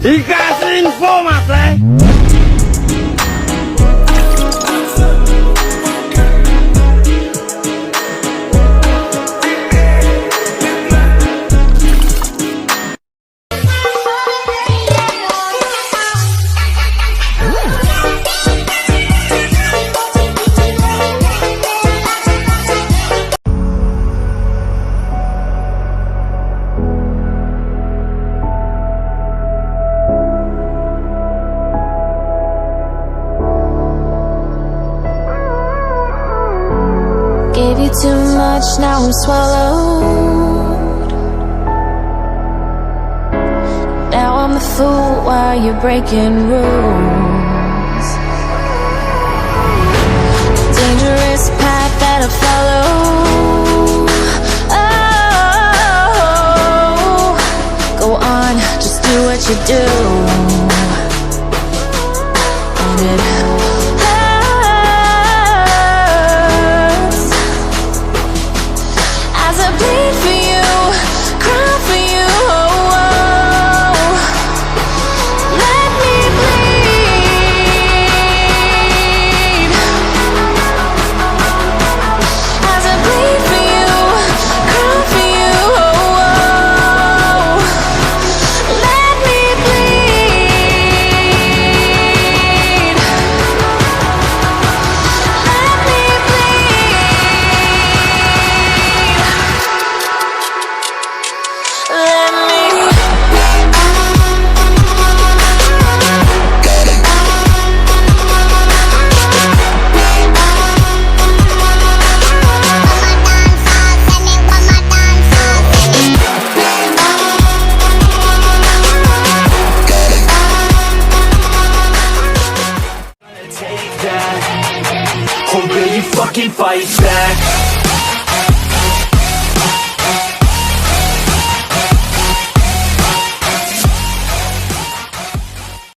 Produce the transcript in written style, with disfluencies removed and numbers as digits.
Dikasih info mas le. Gave you too much, now I'm swallowed. Now I'm the fool while you're breaking rules. Dangerous path that I follow. Oh, go on, just do what you do. And it bleed for you, cry for you, oh, oh. Let me bleed. As I bleed for you, cry for you, oh, oh. Let me bleed. Let me Or will you fucking fight back?